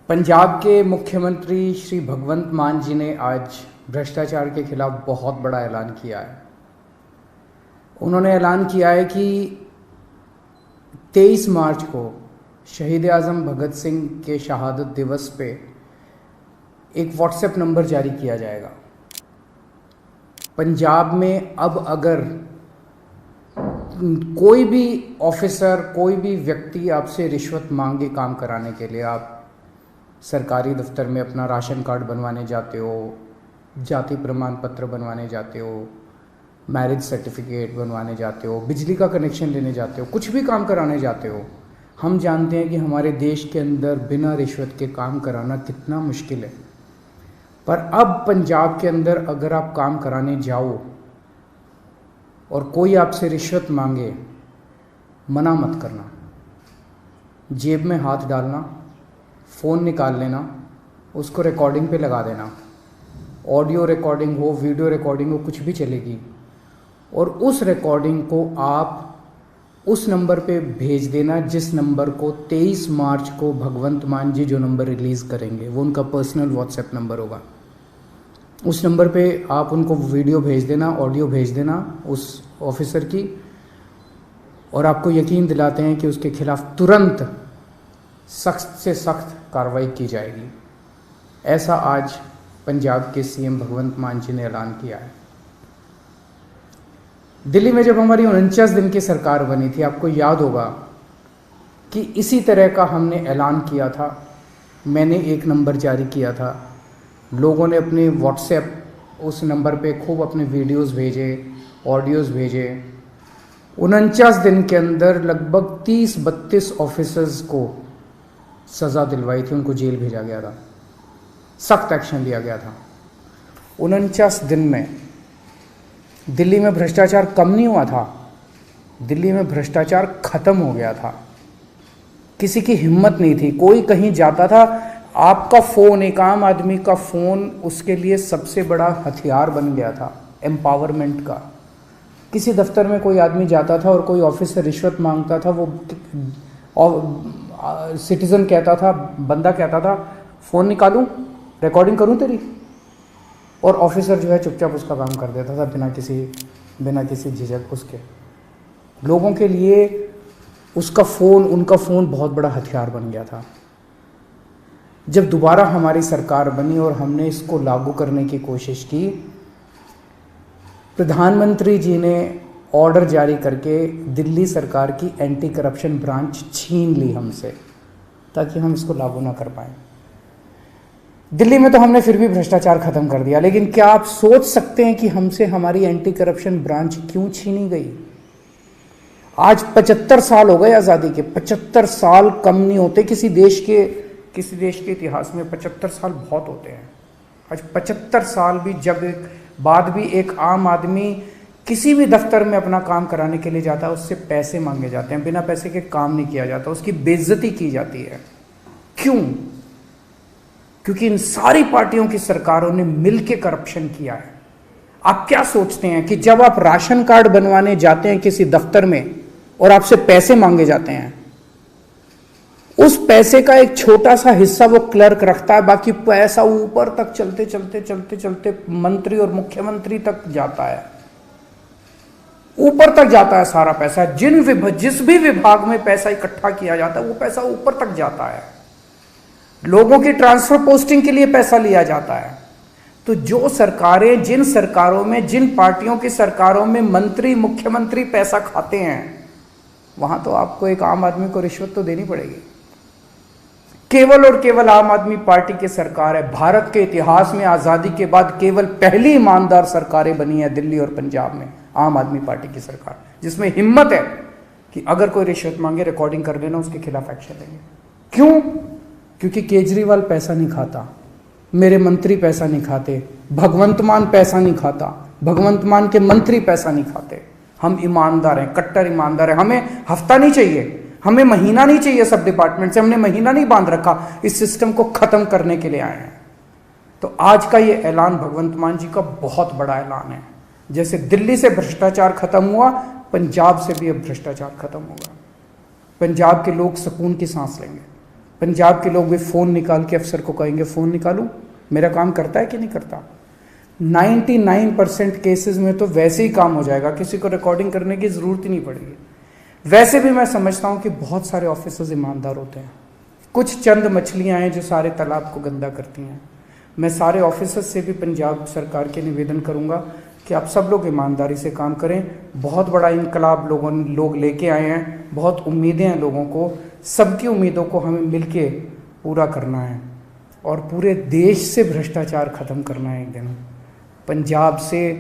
पंजाब के मुख्यमंत्री श्री भगवंत मान जी ने आज भ्रष्टाचार के खिलाफ बहुत बड़ा ऐलान किया है। उन्होंने ऐलान किया है कि 23 मार्च को शहीद आज़म भगत सिंह के शहादत दिवस पे एक व्हाट्सएप नंबर जारी किया जाएगा। पंजाब में अब अगर कोई भी ऑफिसर, कोई भी व्यक्ति आपसे रिश्वत मांगे काम कराने के लिए, आप सरकारी दफ्तर में अपना राशन कार्ड बनवाने जाते हो, जाति प्रमाण पत्र बनवाने जाते हो, मैरिज सर्टिफिकेट बनवाने जाते हो, बिजली का कनेक्शन लेने जाते हो, कुछ भी काम कराने जाते हो, हम जानते हैं कि हमारे देश के अंदर बिना रिश्वत के काम कराना कितना मुश्किल है। पर अब पंजाब के अंदर अगर आप काम कराने जाओ और कोई आपसे रिश्वत मांगे, मना मत करना। जेब में हाथ डालना, फ़ोन निकाल लेना, उसको रिकॉर्डिंग पे लगा देना। ऑडियो रिकॉर्डिंग हो, वीडियो रिकॉर्डिंग हो, कुछ भी चलेगी। और उस रिकॉर्डिंग को आप उस नंबर पे भेज देना जिस नंबर को 23 मार्च को भगवंत मान जी जो नंबर रिलीज़ करेंगे, वो उनका पर्सनल व्हाट्सएप नंबर होगा। उस नंबर पे आप उनको वीडियो भेज देना, ऑडियो भेज देना उस ऑफिसर की, और आपको यकीन दिलाते हैं कि उसके खिलाफ तुरंत सख्त से सख्त कार्रवाई की जाएगी। ऐसा आज पंजाब के सीएम भगवंत मान जी ने ऐलान किया है। दिल्ली में जब हमारी 49 दिन की सरकार बनी थी, आपको याद होगा कि इसी तरह का हमने ऐलान किया था। मैंने एक नंबर जारी किया था, लोगों ने अपने व्हाट्सएप उस नंबर पे खूब अपने वीडियोस भेजे, ऑडियोज़ भेजे। 49 दिन के अंदर लगभग 30-32 ऑफिसर्स को सज़ा दिलवाई थी, उनको जेल भेजा गया था, सख्त एक्शन लिया गया था। 49 दिन में दिल्ली में भ्रष्टाचार कम नहीं हुआ था, दिल्ली में भ्रष्टाचार खत्म हो गया था। किसी की हिम्मत नहीं थी, कोई कहीं जाता था, आपका फ़ोन, एक आम आदमी का फ़ोन उसके लिए सबसे बड़ा हथियार बन गया था एम्पावरमेंट का। किसी दफ्तर में कोई आदमी जाता था और कोई ऑफिसर रिश्वत मांगता था, वो सिटीज़न कहता था, बंदा कहता था, फ़ोन निकालूं, रिकॉर्डिंग करूं तेरी, और ऑफिसर जो है चुपचाप उसका काम कर देता था बिना किसी झिझक उसके। लोगों के लिए उनका फ़ोन बहुत बड़ा हथियार बन गया था। जब दोबारा हमारी सरकार बनी और हमने इसको लागू करने की कोशिश की, प्रधानमंत्री जी ने ऑर्डर जारी करके दिल्ली सरकार की एंटी करप्शन ब्रांच छीन ली हमसे, ताकि हम इसको लागू ना कर पाएं। दिल्ली में तो हमने फिर भी भ्रष्टाचार खत्म कर दिया, लेकिन क्या आप सोच सकते हैं कि हमसे हमारी एंटी करप्शन ब्रांच क्यों छीनी गई? आज 75 साल हो गए आज़ादी के। 75 साल कम नहीं होते किसी देश के इतिहास में। 75 साल बहुत होते हैं। आज 75 साल भी बाद भी एक आम आदमी किसी भी दफ्तर में अपना काम कराने के लिए जाता है, उससे पैसे मांगे जाते हैं, बिना पैसे के काम नहीं किया जाता, उसकी बेइज्जती की जाती है। क्यों? क्योंकि इन सारी पार्टियों की सरकारों ने मिलकर करप्शन किया है। आप क्या सोचते हैं कि जब आप राशन कार्ड बनवाने जाते हैं किसी दफ्तर में और आपसे पैसे मांगे जाते हैं, उस पैसे का एक छोटा सा हिस्सा वो क्लर्क रखता है, बाकी पैसा ऊपर तक चलते मंत्री और मुख्यमंत्री तक जाता है, ऊपर तक जाता है सारा पैसा। जिस भी विभाग में पैसा इकट्ठा किया जाता है, वो पैसा ऊपर तक जाता है। लोगों की ट्रांसफर पोस्टिंग के लिए पैसा लिया जाता है। तो जो सरकारें, जिन सरकारों में, जिन पार्टियों की सरकारों में मंत्री, मुख्यमंत्री पैसा खाते हैं, वहां तो आपको एक आम आदमी को रिश्वत तो देनी पड़ेगी। केवल और केवल आम आदमी पार्टी की सरकार है। भारत के इतिहास में आज़ादी के बाद केवल पहली ईमानदार सरकारें बनी है दिल्ली और पंजाब में, आम आदमी पार्टी की सरकार, जिसमें हिम्मत है कि अगर कोई रिश्वत मांगे, रिकॉर्डिंग कर देना, उसके खिलाफ एक्शन लेंगे। क्यों? क्योंकि केजरीवाल पैसा नहीं खाता, मेरे मंत्री पैसा नहीं खाते, भगवंत मान पैसा नहीं खाता, भगवंत मान के मंत्री पैसा नहीं खाते। हम ईमानदार हैं, कट्टर ईमानदार हैं। हमें हफ्ता नहीं चाहिए, हमें महीना नहीं चाहिए। सब डिपार्टमेंट से हमने महीना नहीं बांध रखा, इस सिस्टम को खत्म करने के लिए आए हैं। तो आज का ये ऐलान भगवंत मान जी का बहुत बड़ा ऐलान है। जैसे दिल्ली से भ्रष्टाचार खत्म हुआ, पंजाब से भी अब भ्रष्टाचार खत्म होगा। पंजाब के लोग सुकून की सांस लेंगे। पंजाब के लोग भी फ़ोन निकाल के अफसर को कहेंगे फ़ोन निकालूं, मेरा काम करता है कि नहीं करता। 99% केसेस में तो वैसे ही काम हो जाएगा, किसी को रिकॉर्डिंग करने की ज़रूरत ही नहीं पड़ेगी। वैसे भी मैं समझता हूँ कि बहुत सारे ऑफिसर्स ईमानदार होते हैं, कुछ चंद मछलियाँ हैं जो सारे तालाब को गंदा करती हैं। मैं सारे ऑफिसर्स से भी पंजाब सरकार के निवेदन करूँगा कि आप सब लोग ईमानदारी से काम करें। बहुत बड़ा इनकलाब लोग लेके आए हैं, बहुत उम्मीदें हैं लोगों को, सबकी उम्मीदों को हमें मिलके पूरा करना है और पूरे देश से भ्रष्टाचार ख़त्म करना है। एक दिन पंजाब से,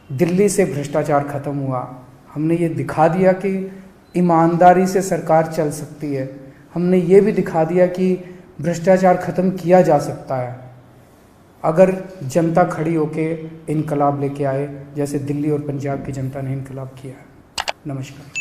दिल्ली से भ्रष्टाचार ख़त्म हुआ, हमने ये दिखा दिया कि ईमानदारी से सरकार चल सकती है, हमने ये भी दिखा दिया कि भ्रष्टाचार ख़त्म किया जा सकता है अगर जनता खड़ी होके इनकलाब लेके आए, जैसे दिल्ली और पंजाब की जनता ने इनकलाब किया है। नमस्कार।